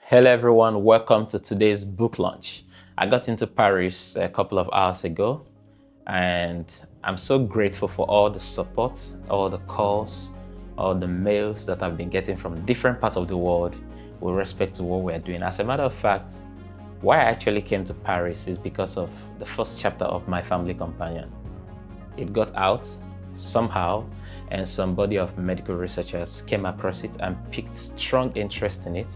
Hello, everyone. Welcome to today's book launch. I got into Paris a couple of hours ago, and I'm so grateful for all the support, all the calls, all the mails that I've been getting from different parts of the world with respect to what we're doing. As a matter of fact, why I actually came to Paris is because of the first chapter of My Family Companion. It got out somehow, and somebody of medical researchers came across it and picked strong interest in it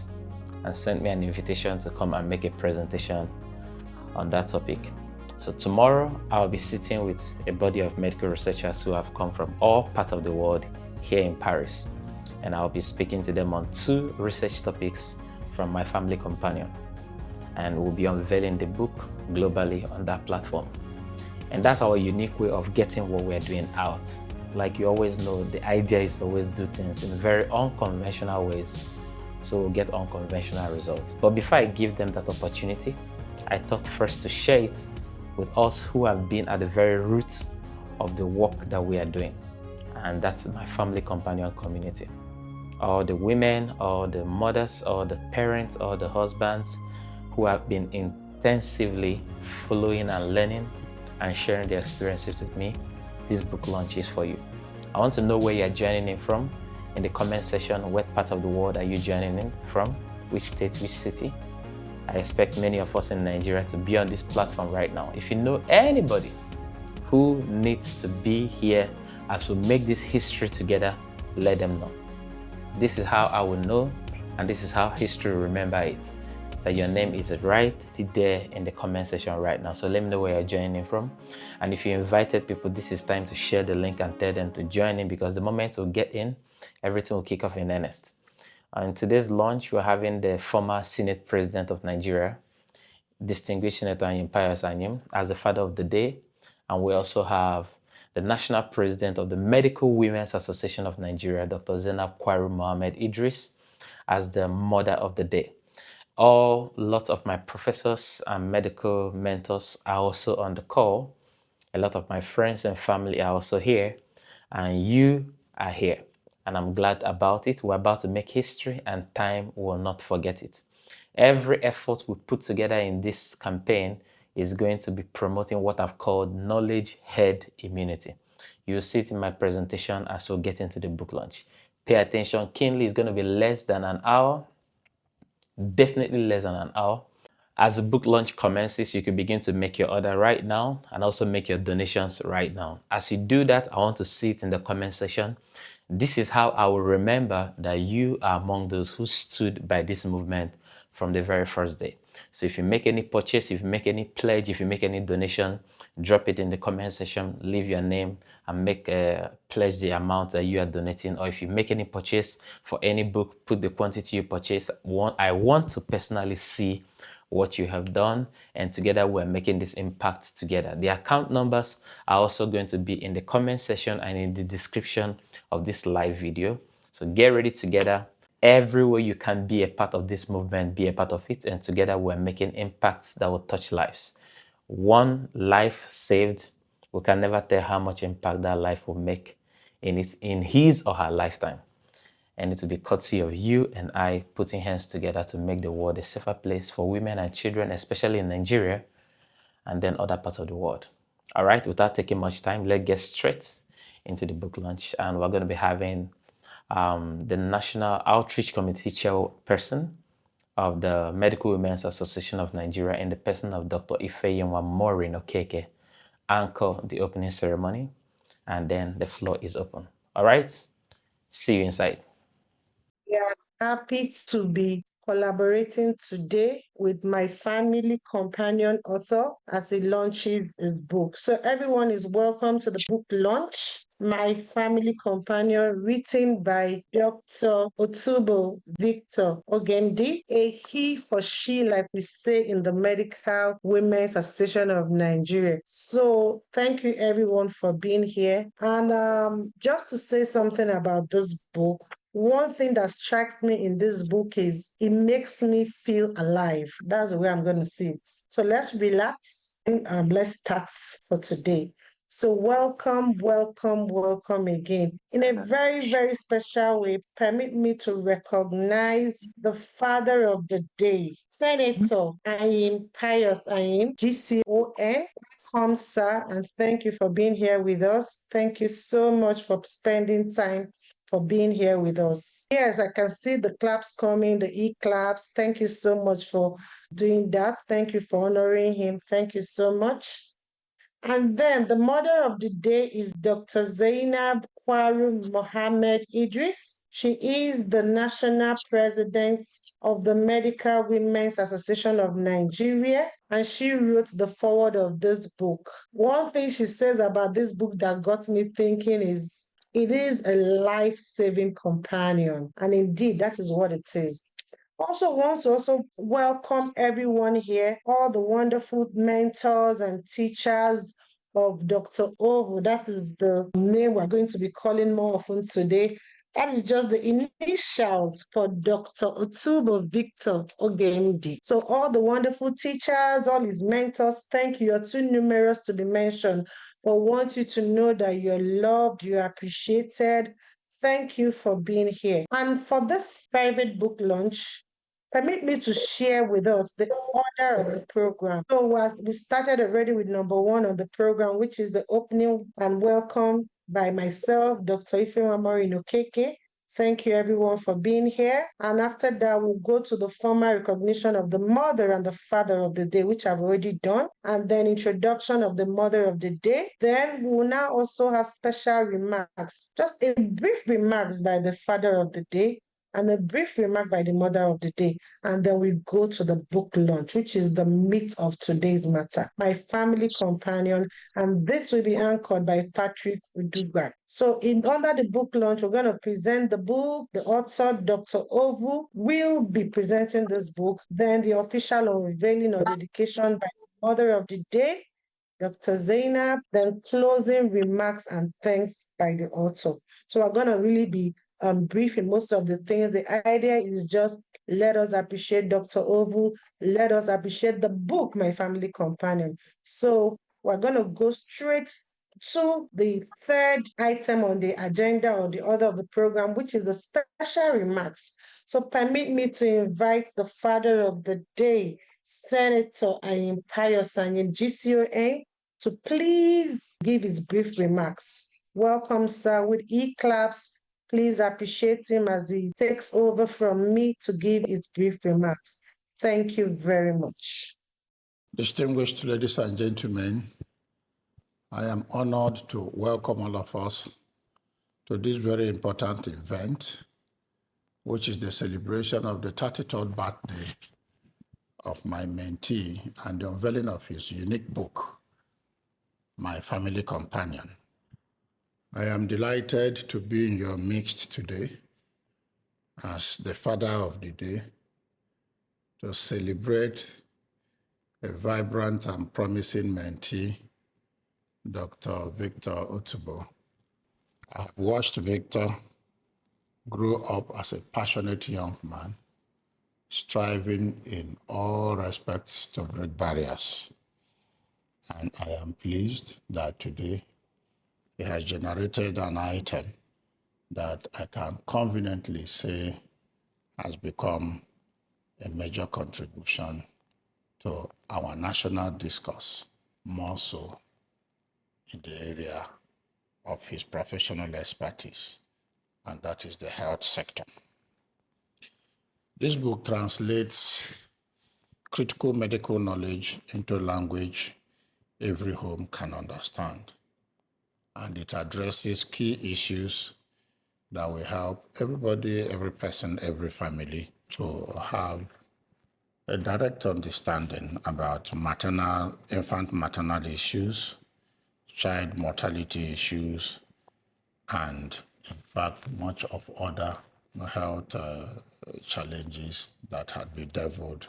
and sent me an invitation to come and make a presentation on that topic. So tomorrow I'll be sitting with a body of medical researchers who have come from all parts of the world here in Paris, and I'll be speaking to them on two research topics from My Family Companion, and we'll be unveiling the book globally on that platform. And that's our unique way of getting what we're doing out. Like you always know, the idea is to always do things in very unconventional ways, so we'll get unconventional results. But before I give them that opportunity, I thought first to share it with us who have been at the very root of the work that we are doing, and that's my family companion community. All the women, all the mothers, all the parents, all the husbands who have been intensively following and learning and sharing their experiences with me. This book launch is for you. I want to know where you're joining in from. In the comment section, what part of the world are you joining in from? Which state, which city? I expect many of us in Nigeria to be on this platform right now. If you know anybody who needs to be here as we make this history together, let them know. This is how I will know, and this is how history will remember it, that your name is right there in the comment section right now. So let me know where you're joining in from. And if you invited people, this is time to share the link and tell them to join in, because the moment we get in, everything will kick off in earnest. In today's launch, we're having the former Senate President of Nigeria, distinguished Senator Pius, as the father of the day. And we also have the National President of the Medical Women's Association of Nigeria, Dr. Zainab Kwaru Muhammad-Idris, as the mother of the day. Lots of my professors and medical mentors are also on the call. A lot of my friends and family are also here, and you are here. And I'm glad about it. We're about to make history, and time will not forget it. Every effort we put together in this campaign is going to be promoting what I've called knowledge herd immunity. You'll see it in my presentation as we'll get into the book launch. Pay attention keenly. It's going to be less than an hour, definitely less than an hour. As the book launch commences, you can begin to make your order right now and also make your donations right now. As you do that, I want to see it in the comment section. This is how I will remember that you are among those who stood by this movement from the very first day. So if you make any purchase, if you make any pledge, if you make any donation, drop it in the comment section, leave your name and make a pledge the amount that you are donating. Or if you make any purchase for any book, put the quantity you purchase. I want to personally see what you have done, and together we're making this impact together. The account numbers are also going to be in the comment section and in the description of this live video. So get ready together. Everywhere you can be a part of this movement, be a part of it, and together we're making impacts that will touch lives. One life saved, we can never tell how much impact that life will make in his or her lifetime. And it will be courtesy of you and I putting hands together to make the world a safer place for women and children, especially in Nigeria and then other parts of the world. All right, without taking much time, let's get straight into the book launch. And we're going to be having the National Outreach Committee chairperson of the Medical Women's Association of Nigeria, in the person of Dr. Ifeyinwa Maureen Okeke, anchor the opening ceremony, and then the floor is open. All right, see you inside. We are happy to be collaborating today with my family companion author as he launches his book. So everyone is welcome to the book launch. My Family Companion, written by Dr. Otubo Victor Ogemdi, a he for she, like we say in the Medical Women's Association of Nigeria. So thank you everyone for being here. And just to say something about this book, one thing that strikes me in this book is it makes me feel alive. That's the way I'm going to see it. So let's relax and let's start for today. So welcome, welcome, welcome again. In a very, very special way, permit me to recognize the father of the day, Senator Anyim, Pius Anyim, GCON. Welcome, sir, and thank you for being here with us. Thank you so much for spending time for being here with us. Yes, I can see the claps coming, the e-claps. Thank you so much for doing that. Thank you for honoring him. Thank you so much. And then the mother of the day is Dr. Zainab Kwaru Muhammad-Idris. She is the national president of the Medical Women's Association of Nigeria, and she wrote the foreword of this book. One thing she says about this book that got me thinking is it is a life-saving companion. And indeed, that is what it is. Also want to also welcome everyone here, all the wonderful mentors and teachers of Dr. Ovo. That is the name we're going to be calling more often today. That is just the initials for Dr. Otubo Victor Ogendi. So all the wonderful teachers, all his mentors, thank you. You're too numerous to be mentioned, but want you to know that you're loved, you're appreciated. Thank you for being here. And for this private book launch, permit me to share with us the order of the program. So we started already with number one on the program, which is the opening and welcome by myself, Dr. Ifeanyi Okeke. Thank you everyone for being here. And after that, we'll go to the formal recognition of the mother and the father of the day, which I've already done. And then introduction of the mother of the day. Then we'll now also have special remarks, just a brief remarks by the father of the day and a brief remark by the mother of the day. And then we go to the book launch, which is the meat of today's matter, my family companion. And this will be anchored by Patrick Uduga. So under the book launch, we're going to present the book. The author, Dr. Ovu, will be presenting this book. Then the official unveiling or dedication by the mother of the day, Dr. Zainab, then closing remarks and thanks by the author. So we're going to really be brief in most of the things. The idea is just let us appreciate Dr. Ovu, let us appreciate the book, My Family Companion. So we're going to go straight to the third item on the agenda or the order of the program, which is the special remarks. So permit me to invite the father of the day, Senator Anyim Pius Anyim, GCON, to please give his brief remarks. Welcome, sir, with e-claps. Please appreciate him as he takes over from me to give his brief remarks. Thank you very much. Distinguished ladies and gentlemen, I am honored to welcome all of us to this very important event, which is the celebration of the 33rd birthday of my mentee and the unveiling of his unique book, My Family Companion. I am delighted to be in your midst today as the father of the day to celebrate a vibrant and promising mentee, Dr. Victor Otubo. I have watched Victor grow up as a passionate young man, striving in all respects to break barriers. And I am pleased that today he has generated an item that I can conveniently say has become a major contribution to our national discourse, more so in the area of his professional expertise, and that is the health sector. This book translates critical medical knowledge into language every home can understand, and it addresses key issues that will help everybody, every person, every family to have a direct understanding about infant maternal issues, child mortality issues, and in fact, much of other health challenges that had bedeviled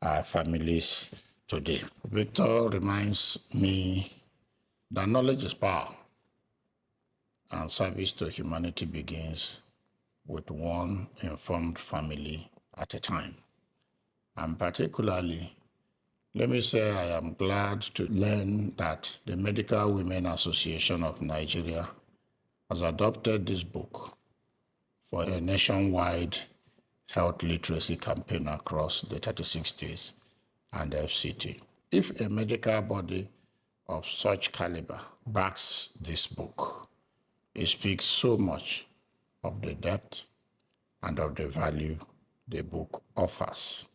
our families today. Victor reminds me that knowledge is power, and service to humanity begins with one informed family at a time. And particularly, Let me say I am glad to learn that the Medical Women Association of Nigeria has adopted this book for a nationwide health literacy campaign across the 36 states and FCT. If a medical body of such caliber backs this book, it speaks so much of the depth and of the value the book offers.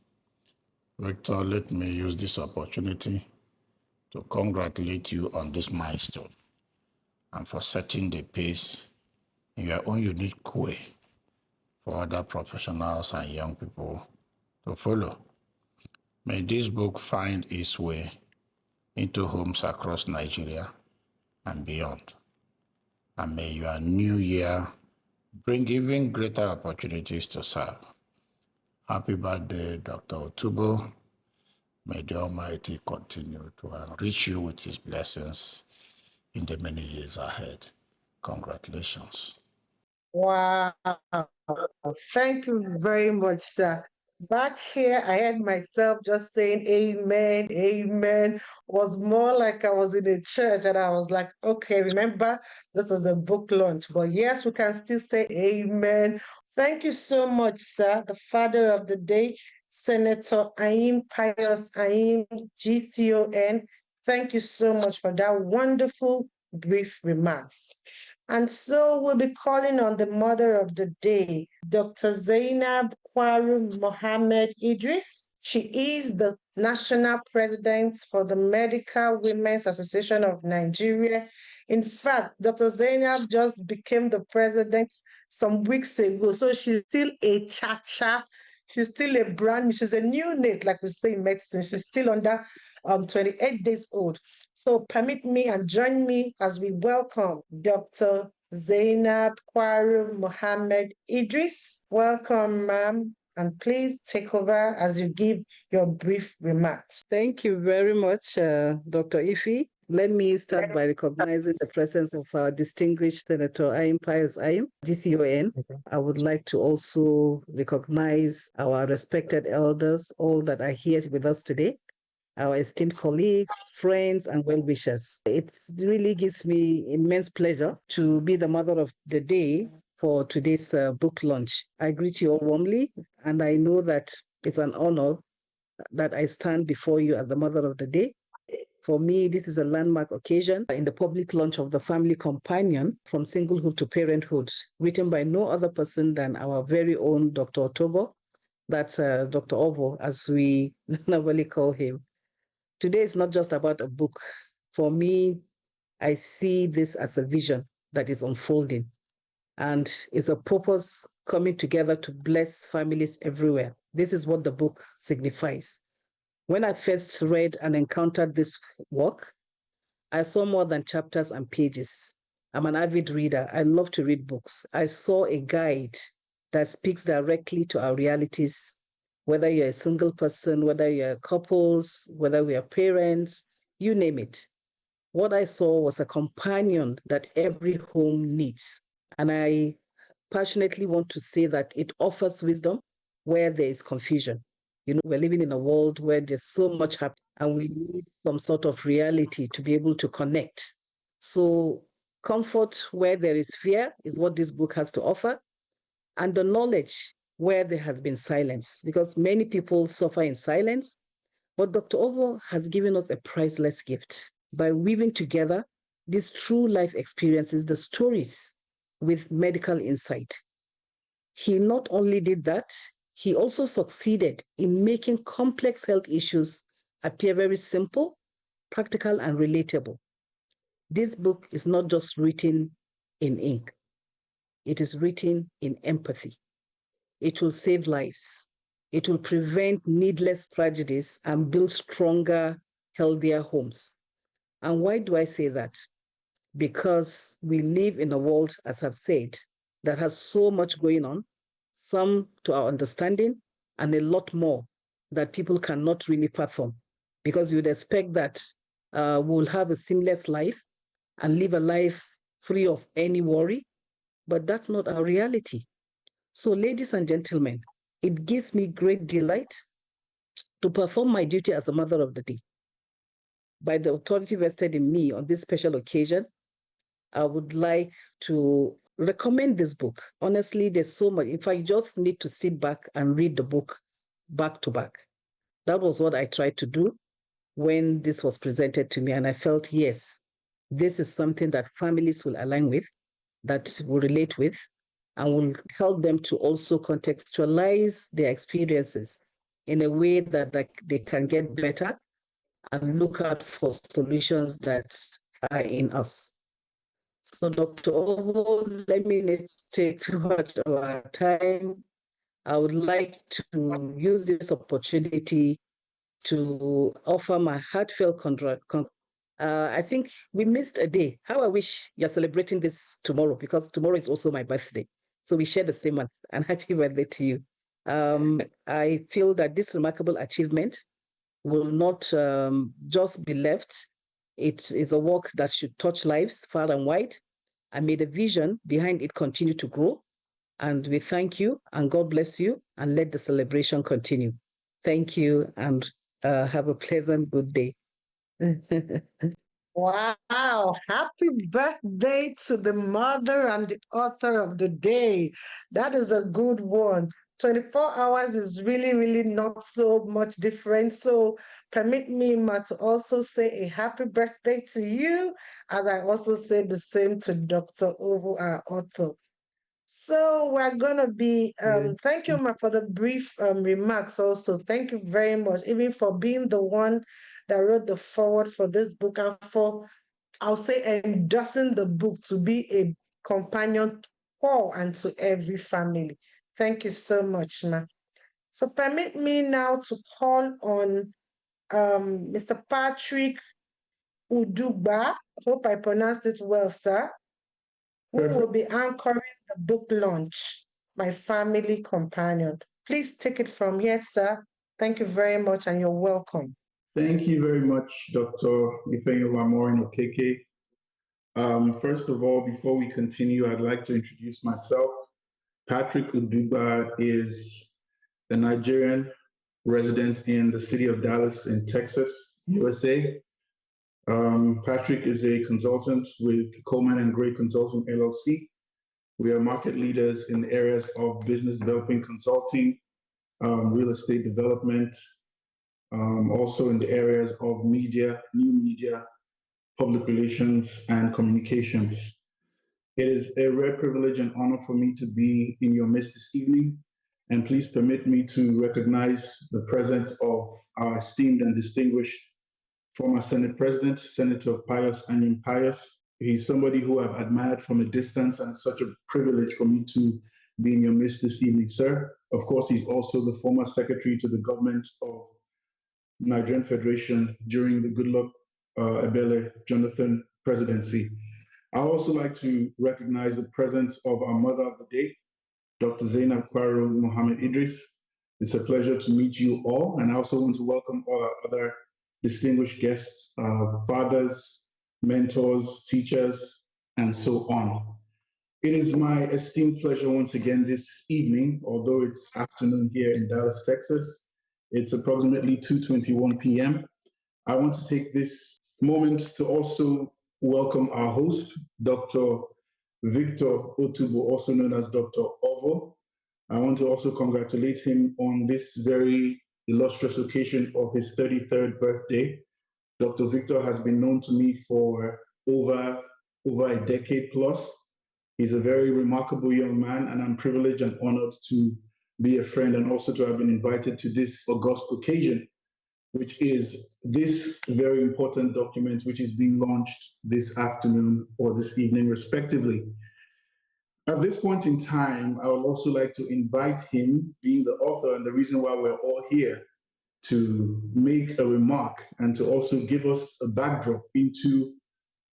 Victor, let me use this opportunity to congratulate you on this milestone and for setting the pace in your own unique way for other professionals and young people to follow. May this book find its way into homes across Nigeria and beyond. And may your new year bring even greater opportunities to serve. Happy birthday, Dr. Otubo. May the Almighty continue to enrich you with his blessings in the many years ahead. Congratulations. Wow. Thank you very much, sir. Back here, I heard myself just saying amen, amen. Was more like I was in a church and I was like, okay, remember, this is a book launch. But yes, we can still say amen. Thank you so much, sir. The father of the day, Senator Anyim, Pius Anyim, GCON. Thank you so much for that wonderful brief remarks. And so we'll be calling on the mother of the day, Dr. Zainab Kwaru Muhammad-Idris. She is the national president for the Medical Women's Association of Nigeria. In fact, Dr. Zainab just became the president some weeks ago. So she's still a cha-cha. She's still a brand new, she's a neonate, like we say in medicine. She's still under 28 days old. So permit me and join me as we welcome Dr. Zainab Kwaru Muhammad-Idris. Welcome, ma'am, and please take over as you give your brief remarks. Thank you very much, Dr. Ife. Let me start by recognizing the presence of our distinguished Senator Anyim Pius Anyim, GCON. I would like to also recognize our respected elders, all that are here with us today, our esteemed colleagues, friends, and well-wishers. It really gives me immense pleasure to be the mother of the day for today's book launch. I greet you all warmly, and I know that it's an honor that I stand before you as the mother of the day. For me, this is a landmark occasion in the public launch of the Family Companion from Singlehood to Parenthood, written by no other person than our very own Dr. Otobo. That's Dr. Ovo, as we normally call him. Today is not just about a book. For me, I see this as a vision that is unfolding, and it's a purpose coming together to bless families everywhere. This is what the book signifies. When I first read and encountered this work, I saw more than chapters and pages. I'm an avid reader. I love to read books. I saw a guide that speaks directly to our realities, whether you're a single person, whether you're couples, whether we are parents, you name it. What I saw was a companion that every home needs. And I passionately want to say that it offers wisdom where there is confusion. You know, we're living in a world where there's so much happening, and we need some sort of reality to be able to connect. So comfort where there is fear is what this book has to offer, and the knowledge where there has been silence, because many people suffer in silence. But Dr. Ovo has given us a priceless gift by weaving together these true life experiences, the stories, with medical insight. He not only did that, he also succeeded in making complex health issues appear very simple, practical, and relatable. This book is not just written in ink. It is written in empathy. It will save lives. It will prevent needless tragedies and build stronger, healthier homes. And why do I say that? Because we live in a world, as I've said, that has so much going on, some to our understanding, and a lot more that people cannot really fathom. Because you'd expect that we'll have a seamless life and live a life free of any worry, but that's not our reality. So, ladies and gentlemen, it gives me great delight to perform my duty as a mother of the day by the authority vested in me on this special occasion, I would like to recommend this book. Honestly, there's so much. If I just need to sit back and read the book back to back, that was what I tried to do when this was presented to me. And I felt, yes, this is something that families will align with, that will relate with, and will help them to also contextualize their experiences in a way that they can get better and look out for solutions that are in us. So, Dr. Ovo, let me not take too much of our time. I would like to use this opportunity to offer my heartfelt I think we missed a day. How I wish you're celebrating this tomorrow, because tomorrow is also my birthday. So we share the same month, and happy birthday to you. I feel that this remarkable achievement will not just be left. It is a work that should touch lives far and wide, and may the vision behind it continue to grow. And we thank you, and God bless you, and let the celebration continue. Thank you, and have a pleasant good day. Wow, happy birthday to the mother and the author of the day. That is a good one. 24 hours is really, really not so much different. So permit me, Ma, to also say a happy birthday to you, as I also say the same to Dr. Ovo, our author. So we're gonna be thank you, Ma, for the brief remarks also. Thank you very much, even for being the one that wrote the forward for this book and for, I'll say, endorsing the book to be a companion for and to every family. Thank you so much, Ma. So permit me now to call on Mr. Patrick Udugba. Hope I pronounced it well, sir, who will be anchoring the book launch, My Family Companion. Please take it from here, sir. Thank you very much, and you're welcome. Thank you very much, Dr. Ifeanyi Okeke. First of all, before we continue, I'd like to introduce myself. Patrick Udugba is a Nigerian resident in the city of Dallas in Texas, USA. Patrick is a consultant with Coleman and Gray Consulting LLC. We are market leaders in the areas of business development consulting, real estate development, also in the areas of media, new media, public relations, and communications. It is a rare privilege and honor for me to be in your midst this evening, and please permit me to recognize the presence of our esteemed and distinguished former Senate President, Senator Pius Anyim Pius. He's somebody who I've admired from a distance, and it's such a privilege for me to be in your midst this evening, sir. Of course, he's also the former Secretary to the government of Nigerian Federation during the Goodluck Ebele Jonathan presidency. I also like to recognize the presence of our mother of the day, Dr. Zainab Kwaru Muhammad-Idris. It's a pleasure to meet you all, and I also want to welcome all our other distinguished guests, fathers, mentors, teachers, and so on. It is my esteemed pleasure once again this evening, although it's afternoon here in Dallas, Texas. It's approximately 2:21 p.m. I want to take this moment to also welcome our host, Dr. Victor Otubo, also known as Dr. Ovo. I want to also congratulate him on this very illustrious occasion of his 33rd birthday. Dr. Victor has been known to me for over a decade plus. He's a very remarkable young man, and I'm privileged and honored to be a friend and also to have been invited to this august occasion, which is this very important document, which is being launched this afternoon or this evening, respectively. At this point in time, I would also like to invite him, being the author and the reason why we're all here, to make a remark and to also give us a backdrop into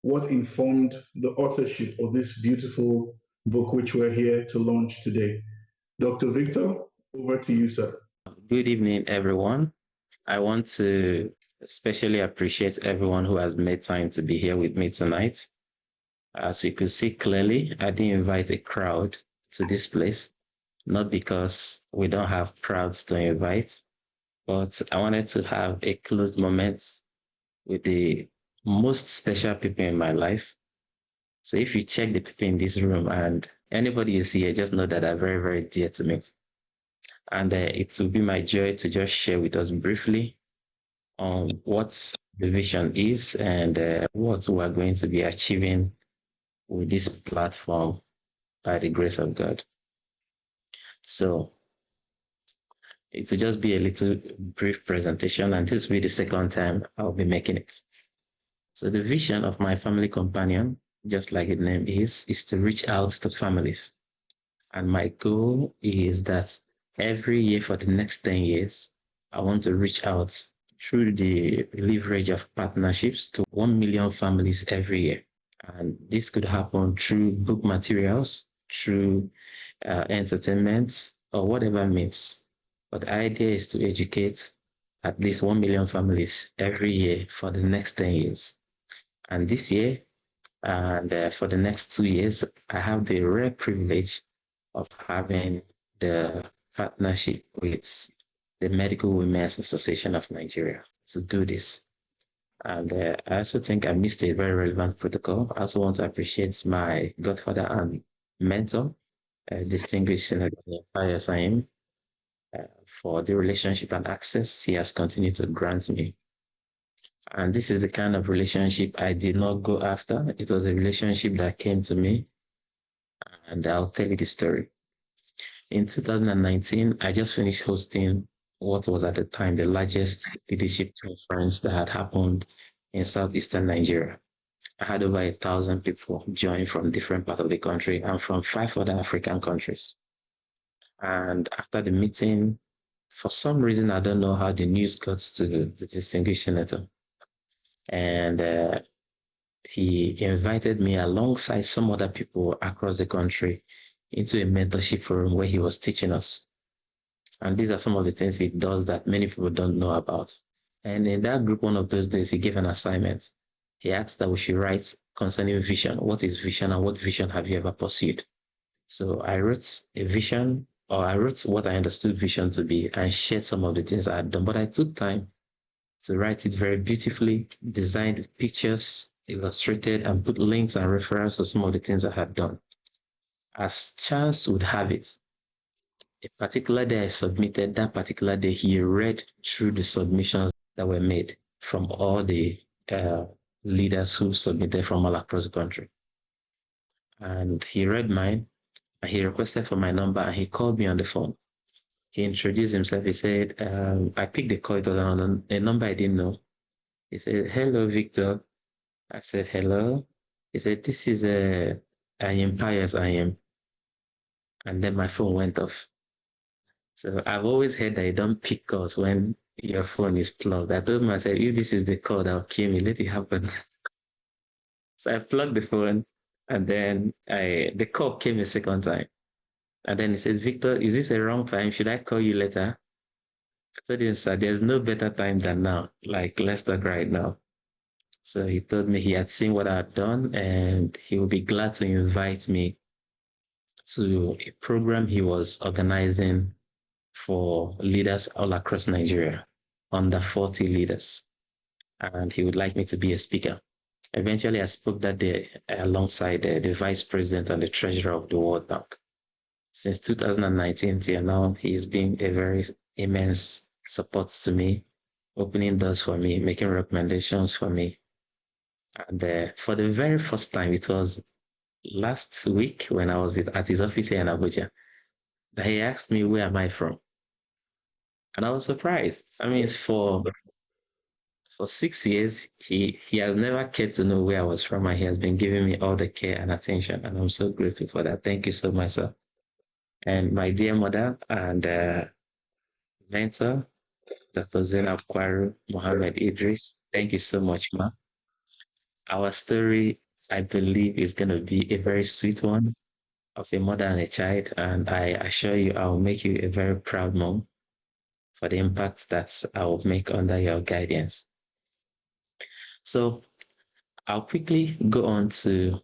what informed the authorship of this beautiful book, which we're here to launch today. Dr. Victor, over to you, sir. Good evening, everyone. I want to especially appreciate everyone who has made time to be here with me tonight. As you could see clearly, I didn't invite a crowd to this place, not because we don't have crowds to invite, but I wanted to have a closed moment with the most special people in my life. So if you check the people in this room and anybody you see here, just know that they're very, very dear to me. And it will be my joy to just share with us briefly on what the vision is and what we are going to be achieving with this platform by the grace of God. So it will just be a little brief presentation, and this will be the second time I'll be making it. So the vision of my family companion, just like the name is to reach out to families. And my goal is that every year for the next 10 years, I want to reach out through the leverage of partnerships to 1 million families every year. And this could happen through book materials, through entertainment, or whatever means. But the idea is to educate at least 1 million families every year for the next 10 years. And this year, and for the next 2 years, I have the rare privilege of having the partnership with the Medical Women's Association of Nigeria to do this. And I also think I missed a very relevant protocol. I also want to appreciate my godfather and mentor, distinguished Senator Pius, for the relationship and access he has continued to grant me. And this is the kind of relationship I did not go after. It was a relationship that came to me, and I'll tell you the story. In 2019, I just finished hosting what was at the time the largest leadership conference that had happened in southeastern Nigeria. I had over 1,000 people join from different parts of the country and from 5 other African countries. And after the meeting, for some reason, I don't know how the news got to the distinguished senator. And he invited me alongside some other people across the country into a mentorship forum where he was teaching us. And these are some of the things he does that many people don't know about. And in that group, one of those days, he gave an assignment. He asked that we should write concerning vision. What is vision and what vision have you ever pursued? So I wrote a vision, or I wrote what I understood vision to be and shared some of the things I had done. But I took time to write it very beautifully, designed with pictures, illustrated, and put links and reference to some of the things I had done. As chance would have it, a particular day I submitted, that particular day he read through the submissions that were made from all the leaders who submitted from all across the country. And he read mine, and he requested for my number, and he called me on the phone. He introduced himself. He said, I picked the call, it was on a number I didn't know. He said, "Hello, Victor." I said, "Hello." He said, "This is Anyim, Pius, Anyim." And then my phone went off. So I've always heard that you don't pick calls when your phone is plugged. I told myself, if this is the call that will kill me, let it happen. So I plugged the phone, and then the call came a second time. And then he said, "Victor, is this a wrong time? Should I call you later?" I told him, "Sir, there's no better time than now. Like, let's talk right now." So he told me he had seen what I had done, and he would be glad to invite me to a program he was organizing for leaders all across Nigeria, under 40 leaders. And he would like me to be a speaker. Eventually, I spoke that day alongside the vice president and the treasurer of the World Bank. Since 2019 till now, he's been a very immense support to me, opening doors for me, making recommendations for me. And for the very first time, it was last week when I was at his office here in Abuja, that he asked me, where am I from? And I was surprised. I mean, for 6 years, he has never cared to know where I was from, and he has been giving me all the care and attention, and I'm so grateful for that. Thank you so much, sir. And my dear mother and mentor, Dr. Zainab, Kwaru, Muhammad-Idris, thank you so much, ma. Our story, I believe, is going to be a very sweet one of a mother and a child, and I assure you I'll make you a very proud mom for the impact that I will make under your guidance. So I'll quickly go on to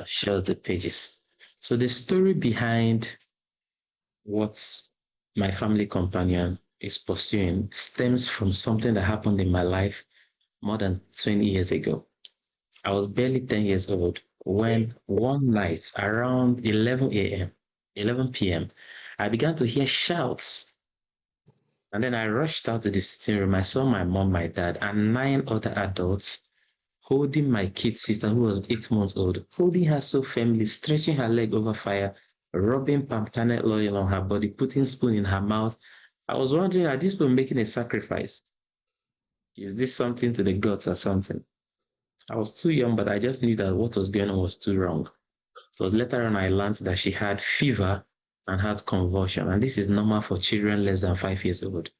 share the pages. So the story behind what my family companion is pursuing stems from something that happened in my life more than 20 years ago. I was barely 10 years old when one night around 11 p.m., I began to hear shouts. And then I rushed out to the sitting room. I saw my mom, my dad, and 9 other adults holding my kid sister, who was 8 months old, holding her so firmly, stretching her leg over fire, rubbing palm kernel oil on her body, putting spoon in her mouth. I was wondering, are these people making a sacrifice? Is this something to the gods or something? I was too young, but I just knew that what was going on was too wrong. It was later on I learned that she had fever and had convulsion. And this is normal for children less than 5 years old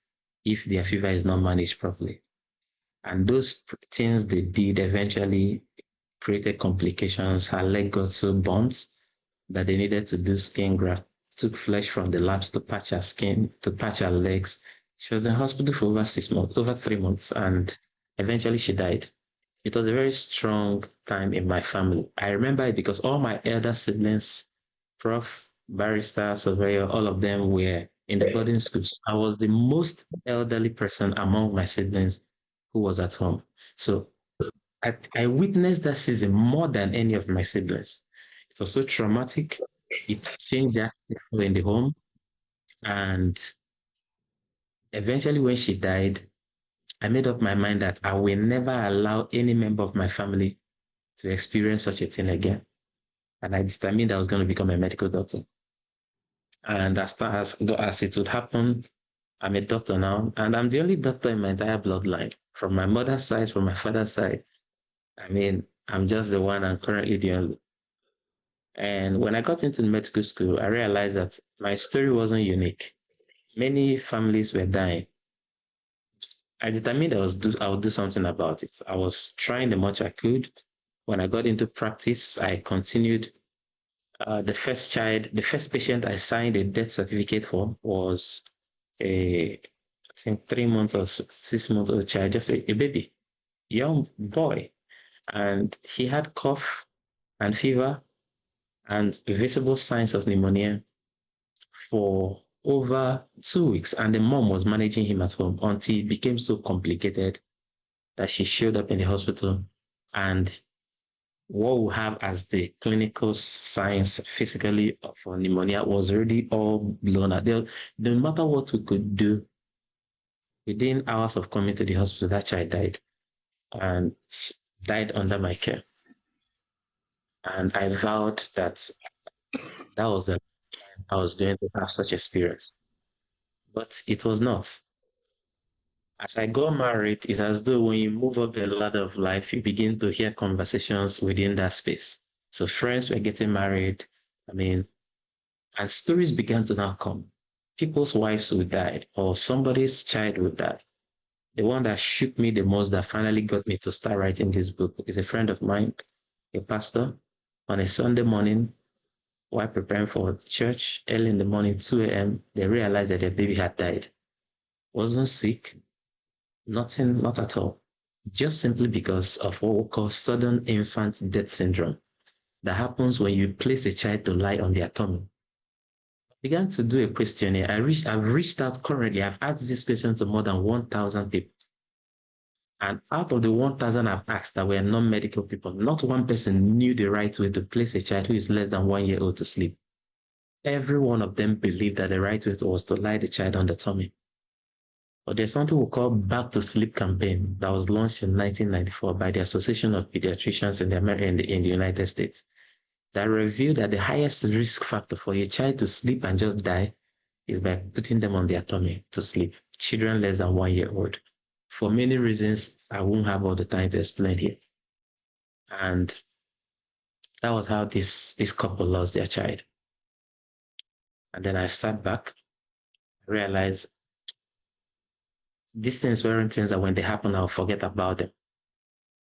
if their fever is not managed properly. And those things they did eventually created complications. Her leg got so burnt that they needed to do skin graft, took flesh from the labs to patch her skin, to patch her legs. She was in hospital for over 6 months, over 3 months, and eventually she died. It was a very strong time in my family. I remember it because all my elder siblings, prof, barrister, surveyor, all of them were in the boarding schools. I was the most elderly person among my siblings who was at home. So I witnessed that season more than any of my siblings. It was so traumatic. It changed the atmosphere in the home. And eventually when she died, I made up my mind that I will never allow any member of my family to experience such a thing again. And I determined I was going to become a medical doctor. And as it would happen, I'm a doctor now, and I'm the only doctor in my entire bloodline. From my mother's side, from my father's side, I mean, I'm just the one and currently the only. And when I got into medical school, I realized that my story wasn't unique. Many families were dying. I determined I would do something about it. I was trying the much I could. When I got into practice, I continued. The first patient I signed a death certificate for was I think 3 months or 6 months old child, just a baby, young boy. And he had cough and fever and visible signs of pneumonia for over 2 weeks. And the mom was managing him at home until it became so complicated that she showed up in the hospital. And what we have as the clinical signs physically for pneumonia was already all blown out. No matter what we could do, within hours of coming to the hospital, that child died, and she died under my care. And I vowed that that was the time I was going to have such experience. But it was not. As I got married, it's as though when you move up the ladder of life, you begin to hear conversations within that space. So friends were getting married, and stories began to now come. People's wives would die, or somebody's child would die. The one that shook me the most, that finally got me to start writing this book, is a friend of mine, a pastor. On a Sunday morning, while preparing for church, early in the morning, 2 a.m., they realized that their baby had died. Wasn't sick, nothing, not at all. Just simply because of what we call sudden infant death syndrome that happens when you place a child to lie on their tummy. I began to do a questionnaire. I've reached out currently. I've asked this question to more than 1,000 people. And out of the 1,000 I've asked that were non-medical people, not one person knew the right way to place a child who is less than 1 year old to sleep. Every one of them believed that the right way was to lie the child on the tummy. But there's something we call Back to Sleep campaign that was launched in 1994 by the Association of Pediatricians in the United States, that revealed that the highest risk factor for a child to sleep and just die is by putting them on their tummy to sleep, children less than 1 year old. For many reasons, I won't have all the time to explain here. And that was how this couple lost their child. And then I sat back, realized these things weren't things that when they happen, I'll forget about them.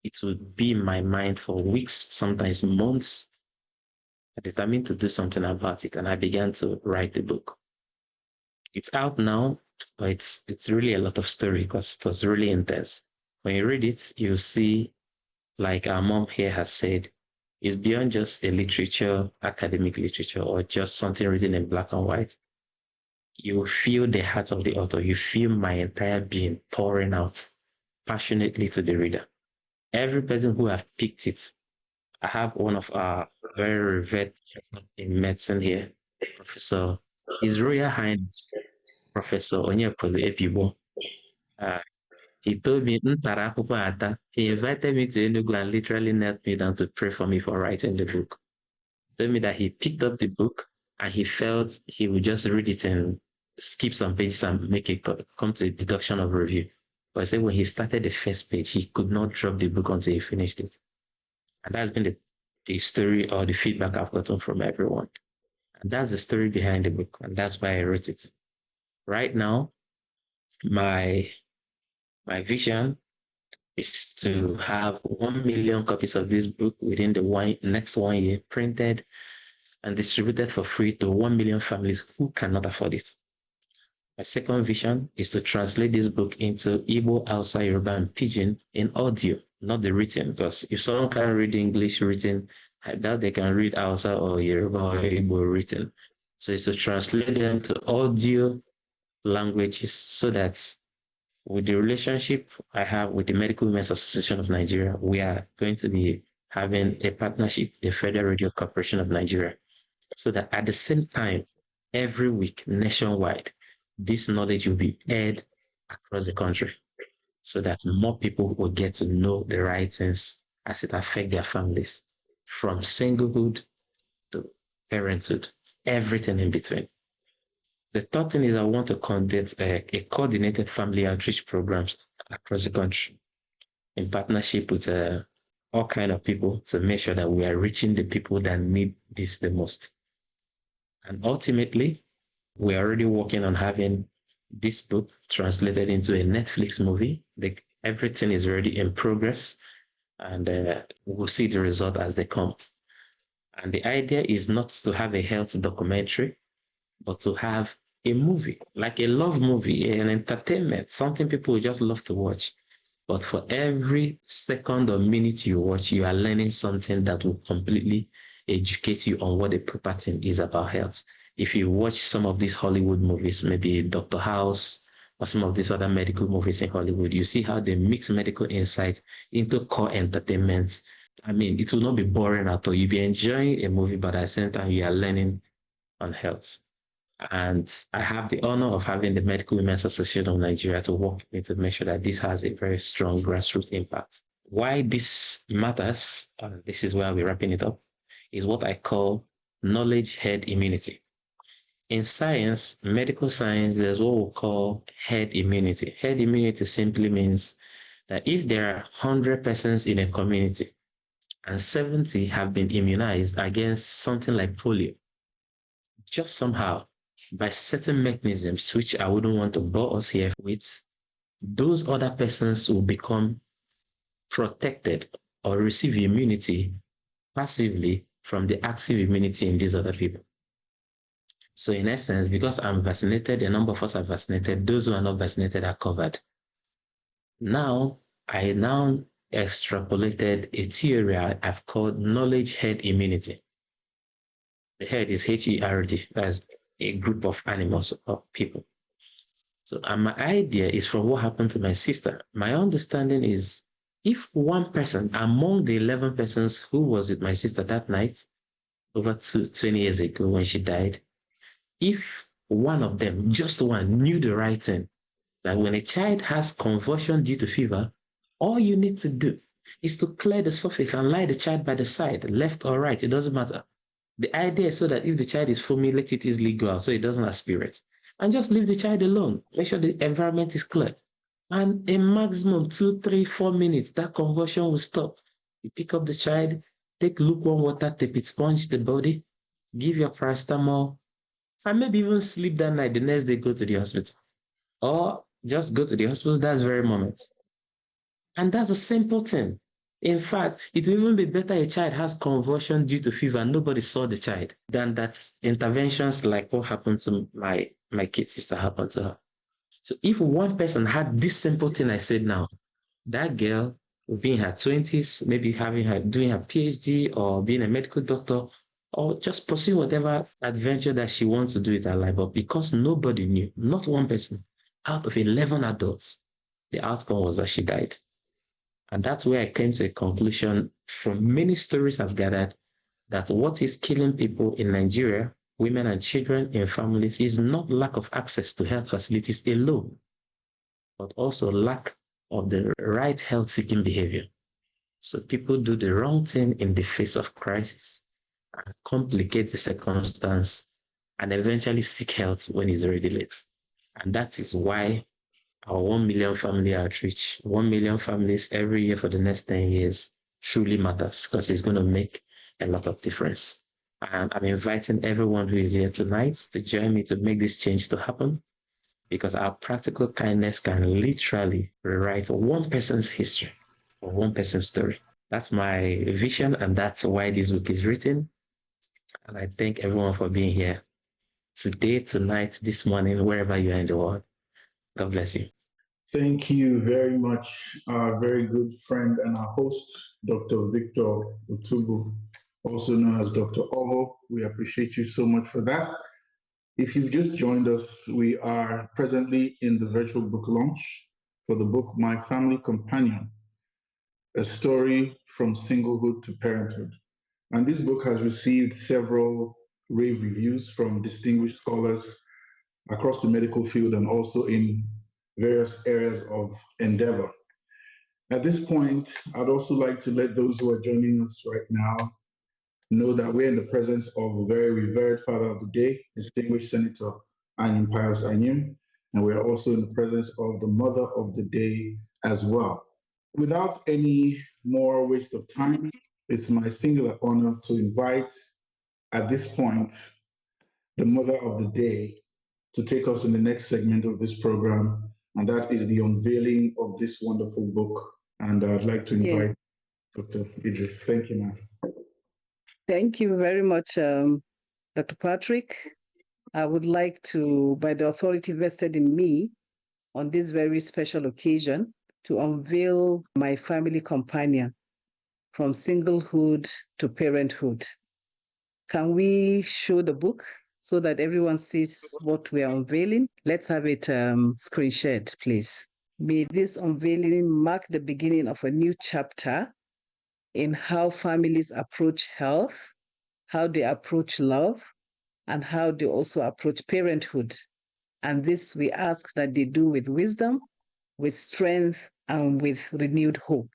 It would be in my mind for weeks, sometimes months. I determined to do something about it, and I began to write the book. It's out now, but it's really a lot of story because it was really intense. When you read it, you'll see, like our mom here has said, it's beyond just a literature, academic literature, or just something written in black and white. you feel the heart of the author. You feel my entire being pouring out passionately to the reader. Every person who have picked it, I have one of our very revered in medicine here, Professor, His Royal Highness, Professor Onyekolu Epibo. He told me, he invited me to Enugu and literally knelt me down to pray for me for writing the book. Told me that he picked up the book and he felt he would just read it and skip some pages and make it come to a deduction of review. But I said when he started the first page, he could not drop the book until he finished it. And that's been the story or the feedback I've gotten from everyone. And that's the story behind the book. And that's why I wrote it. Right now, my vision is to have 1 million copies of this book within the next 1 year, printed and distributed for free to 1 million families who cannot afford it. My second vision is to translate this book into Igbo, Hausa, Yoruba, and Pidgin in audio, not the written, because if someone can read English written, I doubt they can read Hausa or Yoruba or Igbo written. So it's to translate them to audio languages so that with the relationship I have with the Medical Women's Association of Nigeria, we are going to be having a partnership, the Federal Radio Corporation of Nigeria, so that at the same time, every week, nationwide, this knowledge will be aired across the country so that more people will get to know the right things as it affects their families, from singlehood to parenthood, everything in between. The third thing is I want to conduct a coordinated family outreach programs across the country in partnership with all kinds of people to make sure that we are reaching the people that need this the most. And ultimately, we're already working on having this book translated into a Netflix movie. Everything is already in progress, and we'll see the result as they come. And the idea is not to have a health documentary, but to have a movie, like a love movie, an entertainment, something people just love to watch. But for every second or minute you watch, you are learning something that will completely educate you on what the proper thing is about health. If you watch some of these Hollywood movies, maybe Dr. House or some of these other medical movies in Hollywood, you see how they mix medical insight into core entertainment. I mean, it will not be boring at all. You'll be enjoying a movie, but at the same time, you are learning on health. And I have the honor of having the Medical Women's Association of Nigeria to work with me to make sure that this has a very strong grassroots impact. Why this matters, this is where we're wrapping it up, is what I call knowledge herd immunity. In science, medical science, there's what we call herd immunity. Herd immunity simply means that if there are 100 persons in a community and 70 have been immunized against something like polio, just somehow, by certain mechanisms, which I wouldn't want to bore us here with, those other persons will become protected or receive immunity passively from the active immunity in these other people. So in essence, because I'm vaccinated, a number of us are vaccinated, those who are not vaccinated are covered. Now, I extrapolated a theory I've called knowledge herd immunity. The herd is H-E-R-D, that's a group of animals or people. So my idea is from what happened to my sister. My understanding is if one person among the 11 persons who was with my sister that night, over 20 years ago when she died, if one of them, just one, knew the right thing, that when a child has convulsion due to fever, all you need to do is to clear the surface and lie the child by the side, left or right, it doesn't matter. The idea is so that if the child is foaming, let it easily go out so it doesn't aspirate. And just leave the child alone. Make sure the environment is clear. And a maximum 2, 3, 4 minutes, that convulsion will stop. You pick up the child, take lukewarm water, tape it, sponge the body, give your paracetamol, and maybe even sleep that night. The next day, go to the hospital. Or just go to the hospital that very moment. And that's a simple thing. In fact, it will even be better a child has convulsion due to fever and nobody saw the child than that interventions like what happened to my kid sister happened to her. So if one person had this simple thing I said now, that girl will be in her 20s, maybe doing her PhD or being a medical doctor, or just pursue whatever adventure that she wants to do with her life. But because nobody knew, not one person, out of 11 adults, the outcome was that she died. And that's where I came to a conclusion from many stories I've gathered that what is killing people in Nigeria, women and children in families, is not lack of access to health facilities alone, but also lack of the right health-seeking behavior. So people do the wrong thing in the face of crisis and complicate the circumstance and eventually seek help when it's already late. And that is why our 1 million family outreach, 1 million families every year for the next 10 years truly matters, because it's going to make a lot of difference. And I'm inviting everyone who is here tonight to join me to make this change to happen, because our practical kindness can literally rewrite one person's history or one person's story. That's my vision, and that's why this book is written. And I thank everyone for being here today, tonight, this morning, wherever you are in the world. God bless you. Thank you very much, our very good friend and our host, Dr. Victor Utubu, also known as Dr. Ovo. We appreciate you so much for that. If you've just joined us, we are presently in the virtual book launch for the book My Family Companion, a story from singlehood to parenthood. And this book has received several rave reviews from distinguished scholars across the medical field and also in various areas of endeavor. At this point, I'd also like to let those who are joining us right now know that we're in the presence of a very revered father of the day, distinguished Senator Anyim Pius, and we're also in the presence of the mother of the day as well. Without any more waste of time, it's my singular honor to invite, at this point, the mother of the day to take us in the next segment of this program, and that is the unveiling of this wonderful book. And I'd like to invite Dr. Idris. Thank you, ma'am. Thank you very much, Dr. Patrick. I would like to, by the authority vested in me on this very special occasion, to unveil my family companion from singlehood to parenthood. Can we show the book so that everyone sees what we are unveiling? Let's have it screen shared, please. May this unveiling mark the beginning of a new chapter in how families approach health, how they approach love, and how they also approach parenthood. And this we ask that they do with wisdom, with strength, and with renewed hope.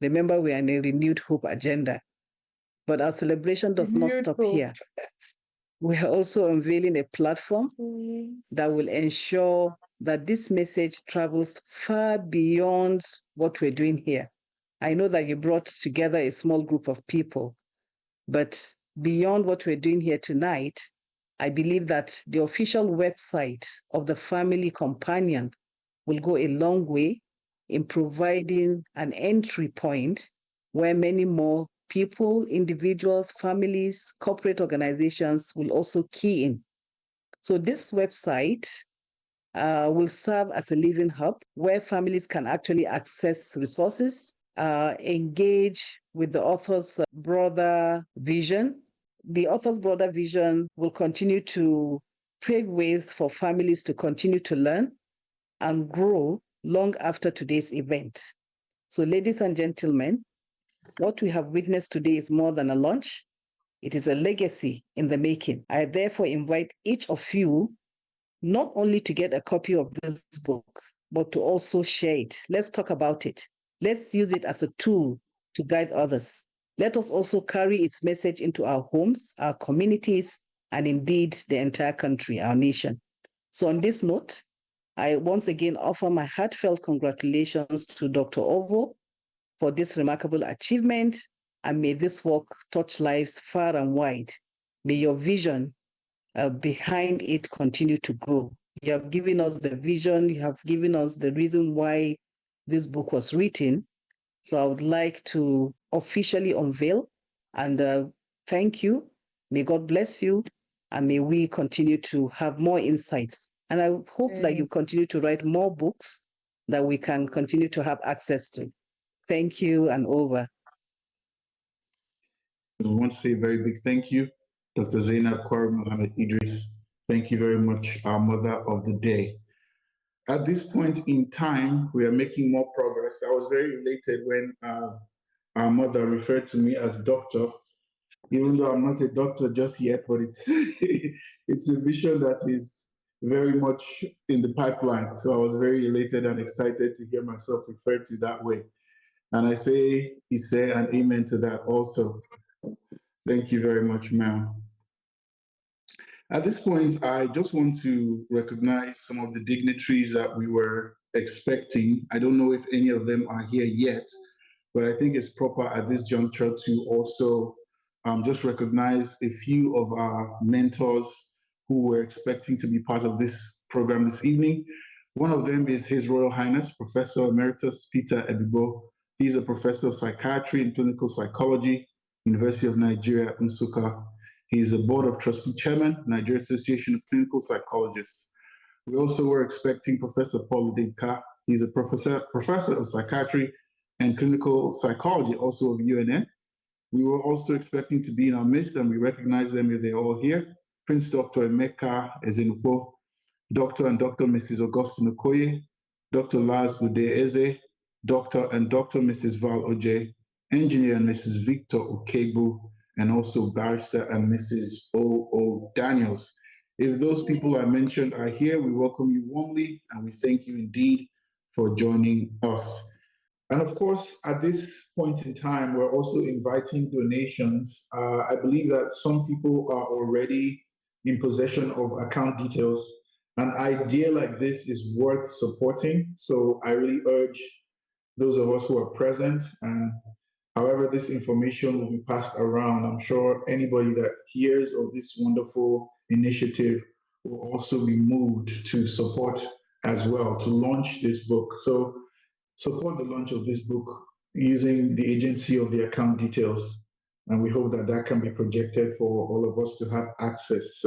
Remember, we are in a renewed hope agenda. But our celebration does not stop here. We are also unveiling a platform that will ensure that this message travels far beyond what we're doing here. I know that you brought together a small group of people, but beyond what we're doing here tonight, I believe that the official website of the Family Companion will go a long way in providing an entry point where many more people, individuals, families, corporate organizations will also key in. So this website will serve as a living hub where families can actually access resources, engage with the author's broader vision. The author's broader vision will continue to pave ways for families to continue to learn and grow long after today's event. So, ladies and gentlemen, what we have witnessed today is more than a launch. It is a legacy in the making. I therefore invite each of you not only to get a copy of this book, but to also share it. Let's talk about it. Let's use it as a tool to guide others. Let us also carry its message into our homes, our communities, and indeed the entire country, our nation. So on this note, I once again offer my heartfelt congratulations to Dr. Ovo for this remarkable achievement, and may this work touch lives far and wide. May your vision behind it continue to grow. You have given us the vision, you have given us the reason why this book was written. So I would like to officially unveil and thank you. May God bless you, and may we continue to have more insights. And I hope that you continue to write more books that we can continue to have access to. Thank you, and over. I want to say a very big thank you Dr. Zainab, Kwaru, Muhammad-Idris. Thank you very much, our mother of the day. At this point in time, we are making more progress. I was very elated when our mother referred to me as doctor, even though I'm not a doctor just yet, but it's it's a vision that is very much in the pipeline. So I was very elated and excited to hear myself referred to that way. And I say and amen to that also. Thank you very much, ma'am. At this point, I just want to recognize some of the dignitaries that we were expecting. I don't know if any of them are here yet, but I think it's proper at this juncture to also just recognize a few of our mentors who were expecting to be part of this program this evening. One of them is His Royal Highness, Professor Emeritus Peter Ebibo. He's a professor of psychiatry and clinical psychology, University of Nigeria, Nsukka. He's a Board of Trustee Chairman, Nigeria Association of Clinical Psychologists. We also were expecting Professor Paul Odinka. He's a professor of psychiatry and clinical psychology, also of UNN. We were also expecting to be in our midst, and we recognize them if they're all here. Prince Dr. Emeka Ezenukwo, Dr. and Dr. Mrs. Augustine Okoye, Dr. Lars Udeeze, Dr. and Dr. Mrs. Val Oje, Engineer and Mrs. Victor Okegbu, and also Barrister and Mrs. O. Daniels. If those people I mentioned are here, we welcome you warmly, and we thank you indeed for joining us. And of course, at this point in time, we're also inviting donations. I believe that some people are already in possession of account details. An idea like this is worth supporting. So I really urge those of us who are present, and however this information will be passed around, I'm sure anybody that hears of this wonderful initiative will also be moved to support as well, to launch this book. So support the launch of this book using the agency of the account details. And we hope that that can be projected for all of us to have access.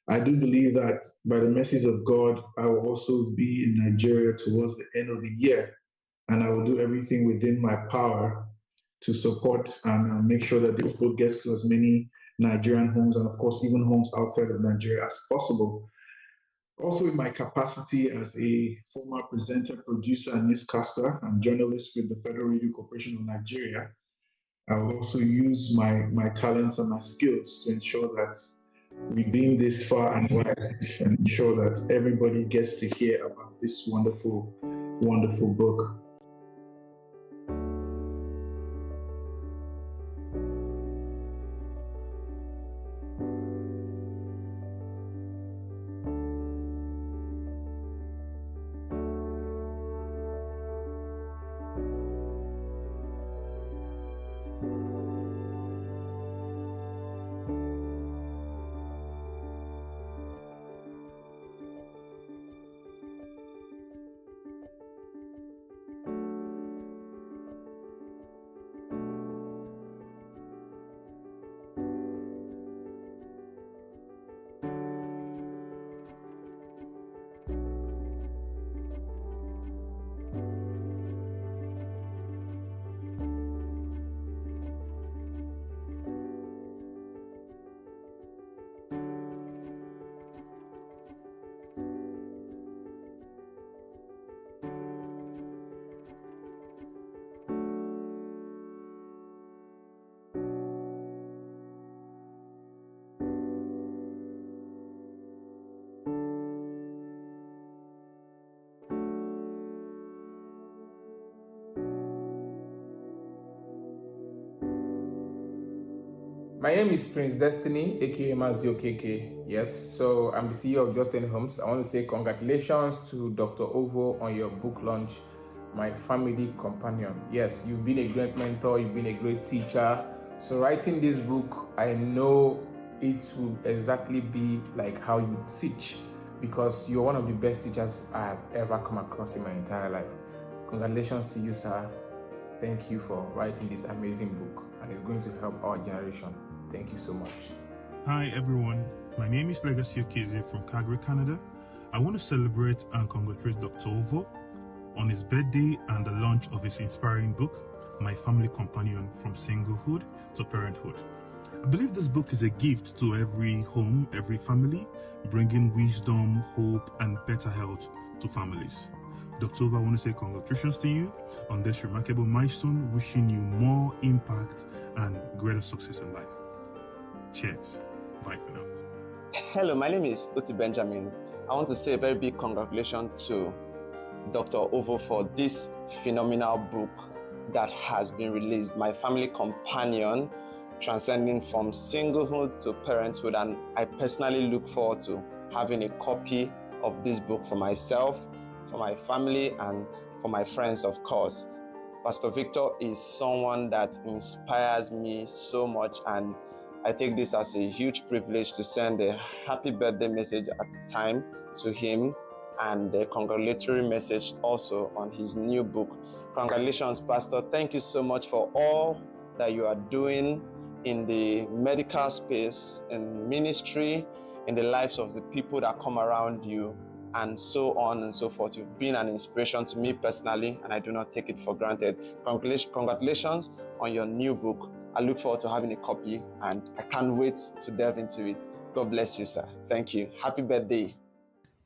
I do believe that by the mercies of God, I will also be in Nigeria towards the end of the year. And I will do everything within my power to support and make sure that this book gets to as many Nigerian homes, and of course, even homes outside of Nigeria as possible. Also, in my capacity as a former presenter, producer, and newscaster and journalist with the Federal Radio Corporation of Nigeria, I will also use my talents and my skills to ensure that we beam this far and wide and ensure that everybody gets to hear about this wonderful, wonderful book. My name is Prince Destiny, aka Mazio KK. Yes, so I'm the CEO of Just Any Homes. I want to say congratulations to Dr. Ovo on your book launch, My Family Companion. Yes, you've been a great mentor, you've been a great teacher. So writing this book, I know it will exactly be like how you teach, because you're one of the best teachers I have ever come across in my entire life. Congratulations to you, sir. Thank you for writing this amazing book, and it's going to help our generation. Thank you so much. Hi everyone, my name is Legacy Okize from Calgary, Canada. I want to celebrate and congratulate Dr. Ovo on his birthday and the launch of his inspiring book, My Family Companion, From Singlehood to Parenthood. I believe this book is a gift to every home, every family, bringing wisdom, hope, and better health to families. Dr. Ova, I want to say congratulations to you on this remarkable milestone, wishing you more impact and greater success in life. Cheers. Bye for now. Hello, my name is Uti Benjamin. I want to say a very big congratulations to Dr. Ovo for this phenomenal book that has been released, My Family Companion, Transcending from Singlehood to Parenthood. And I personally look forward to having a copy of this book for myself, for my family, and for my friends, of course. Pastor Victor is someone that inspires me so much, and I take this as a huge privilege to send a happy birthday message at the time to him, and a congratulatory message also on his new book. Congratulations, Pastor. Thank you so much for all that you are doing in the medical space, in ministry, in the lives of the people that come around you, and so on and so forth. You've been an inspiration to me personally, and I do not take it for granted. Congratulations on your new book. I look forward to having a copy, and I can't wait to delve into it. God bless you, sir. Thank you. Happy birthday.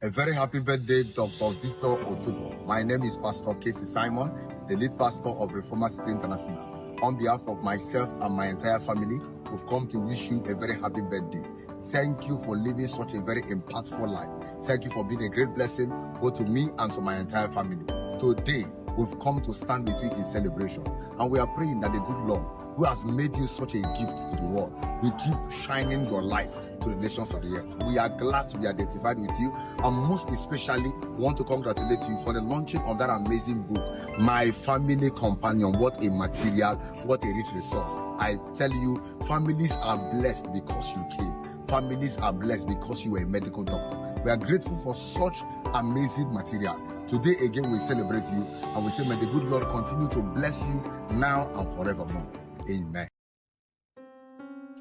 A very happy birthday, Dr. Victor Otubo. My name is Pastor Casey Simon, the lead pastor of Reformer City International. On behalf of myself and my entire family, we've come to wish you a very happy birthday. Thank you for living such a very impactful life. Thank you for being a great blessing both to me and to my entire family. Today, we've come to stand with you in celebration, and we are praying that the good Lord, who has made you such a gift to the world, will keep shining your light to the nations of the earth. We are glad to be identified with you, and most especially want to congratulate you for the launching of that amazing book, My Family Companion. What a material, what a rich resource. I tell you, families are blessed because you came. Families are blessed because you are a medical doctor. We are grateful for such amazing material. Today again we celebrate you, and we say may the good Lord continue to bless you now and forevermore. Amen.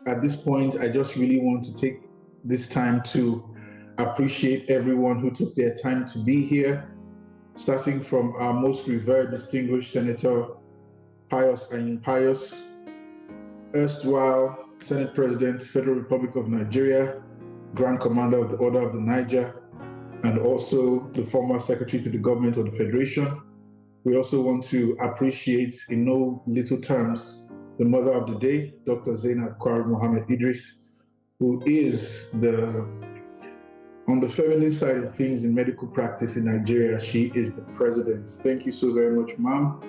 At this point, I just really want to take this time to appreciate everyone who took their time to be here, starting from our most revered, distinguished Senator Pius and Pius, erstwhile Senate President, Federal Republic of Nigeria, Grand Commander of the Order of the Niger, and also the former Secretary to the Government of the Federation. We also want to appreciate, in no little terms, the mother of the day, Dr. Zainab Kwaru Muhammad-Idris, who is on the feminine side of things in medical practice in Nigeria. She is the president. Thank you so very much, ma'am.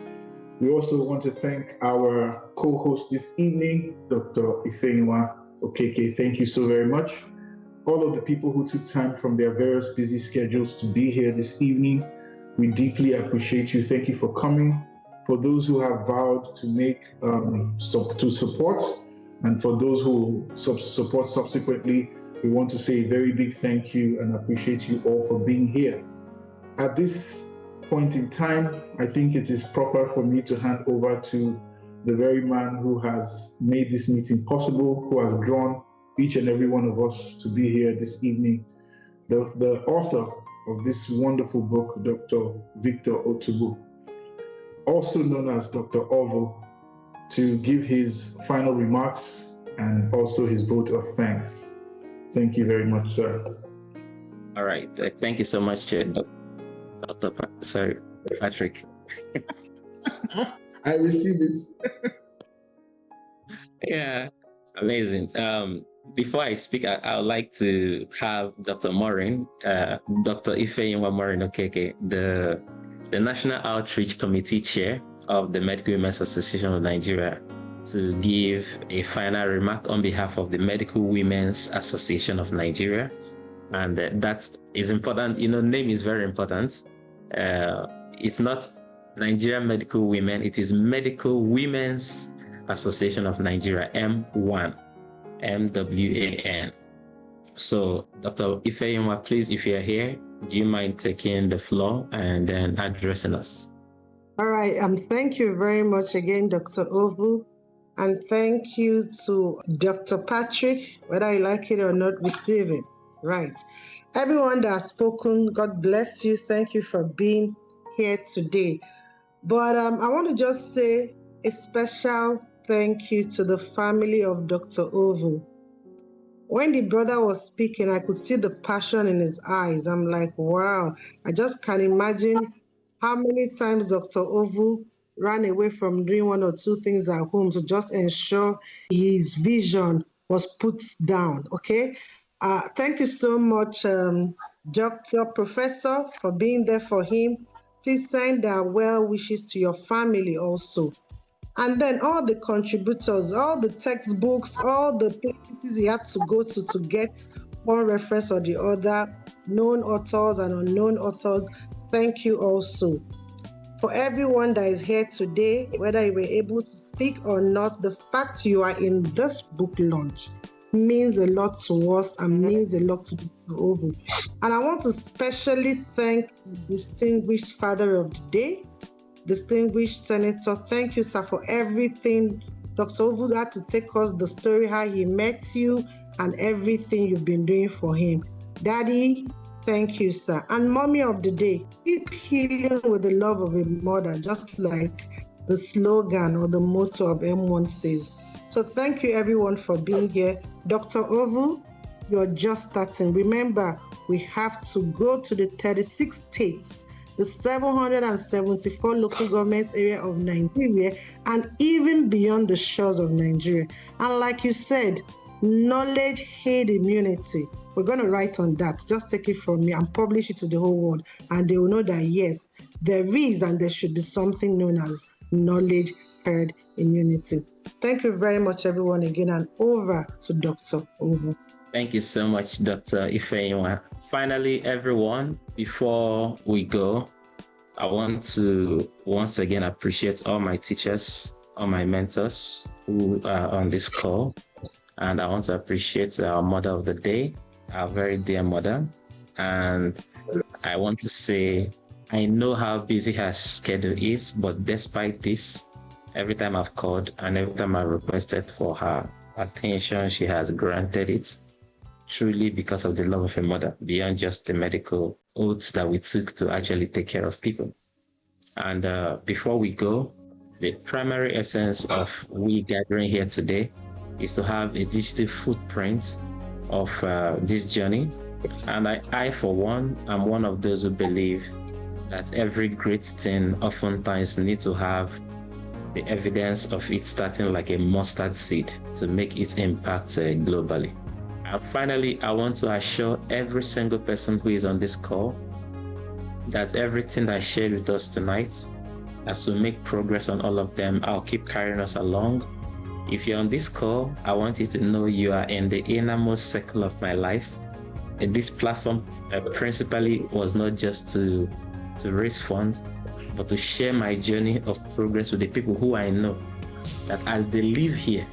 We also want to thank our co-host this evening, Dr. Ifeanyiwa Okeke. Thank you so very much. All of the people who took time from their various busy schedules to be here this evening, we deeply appreciate you. Thank you for coming. For those who have vowed to make to support, and for those who support subsequently, we want to say a very big thank you and appreciate you all for being here. At this point in time, I think it is proper for me to hand over to the very man who has made this meeting possible, who has drawn each and every one of us to be here this evening, the author of this wonderful book, Dr. Victor Otubo, also known as Dr. Ovo, to give his final remarks and also his vote of thanks. Thank you very much, sir. All right. Thank you so much, Dr. Patrick. I received it. Yeah, amazing. Before I speak, I would like to have Dr. Morin, Dr. Ifeanyiwa Morin Okeke, the National Outreach Committee Chair of the Medical Women's Association of Nigeria, to give a final remark on behalf of the Medical Women's Association of Nigeria. And that is important. Name is very important. It's not Nigerian Medical Women, it is Medical Women's Association of Nigeria, MWAN. MWAN. So, Dr. Ifeanyiwa, please, if you're here, do you mind taking the floor and then addressing us? All right. Thank you very much again, Dr. Ovu. And thank you to Dr. Patrick, whether you like it or not, receive it. Right. Everyone that has spoken, God bless you. Thank you for being here today. But I want to just say a special thank you to the family of Dr. Ovu. When the brother was speaking, I could see the passion in his eyes. I'm like, wow, I just can imagine how many times Dr. Ovu ran away from doing one or two things at home to just ensure his vision was put down, okay? Thank you so much, Dr. Professor, for being there for him. Please send our well wishes to your family also. And then all the contributors, all the textbooks, all the places he had to go to get one reference or the other, known authors and unknown authors, thank you also. For everyone that is here today, whether you were able to speak or not, the fact you are in this book launch means a lot to us and means a lot to Dr. Ovu. And I want to specially thank the distinguished father of the day, distinguished senator. Thank you, sir, for everything. Dr. Ovu had to take us the story, how he met you and everything you've been doing for him. Daddy, thank you, sir. And mommy of the day, keep healing with the love of a mother, just like the slogan or the motto of M1 says. So thank you, everyone, for being here. Dr. Ovu, you're just starting. Remember, we have to go to the 36 states, the 774 local government area of Nigeria, and even beyond the shores of Nigeria. And like you said, knowledge, hate, immunity. We're going to write on that. Just take it from me and publish it to the whole world. And they will know that, yes, there is and there should be something known as knowledge, herd, immunity. Thank you very much, everyone, again, and over to Dr. Ovu. Thank you so much, Dr. Ifeanyiwa. Finally, everyone, before we go, I want to once again appreciate all my teachers, all my mentors who are on this call. And I want to appreciate our mother of the day, our very dear mother. And I want to say, I know how busy her schedule is, but despite this, every time I've called and every time I've requested for her attention, she has granted it. Truly because of the love of a mother, beyond just the medical oaths that we took to actually take care of people. And before we go, the primary essence of we gathering here today is to have a digital footprint of this journey. And I, for one, am one of those who believe that every great thing oftentimes needs to have the evidence of it starting like a mustard seed to make its impact globally. And finally, I want to assure every single person who is on this call that everything I shared with us tonight, as we make progress on all of them, I'll keep carrying us along. If you're on this call, I want you to know you are in the innermost circle of my life. And this platform principally was not just to raise funds, but to share my journey of progress with the people who I know that as they live here,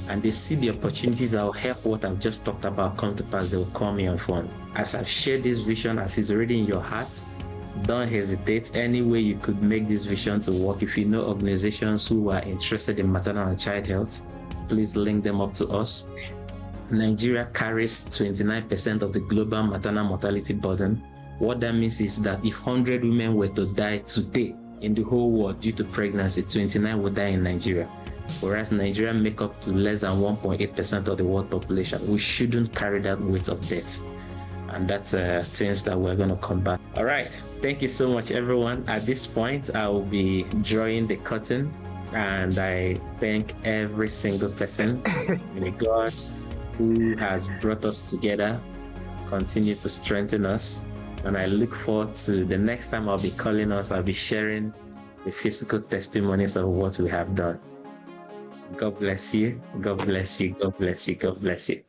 and they see the opportunities that will help what I've just talked about come to pass, they will call me on phone. As I've shared this vision, as it's already in your heart, don't hesitate. Any way you could make this vision to work. If you know organizations who are interested in maternal and child health, please link them up to us. Nigeria carries 29% of the global maternal mortality burden. What that means is that if 100 women were to die today in the whole world due to pregnancy, 29 would die in Nigeria. Whereas Nigeria make up to less than 1.8% of the world population. We shouldn't carry that weight of death. And that's things that we're going to combat. All right. Thank you so much, everyone. At this point, I will be drawing the curtain, and I thank every single person. May God who has brought us together continue to strengthen us. And I look forward to the next time I'll be calling us, I'll be sharing the physical testimonies of what we have done. God bless you. God bless you. God bless you. God bless you.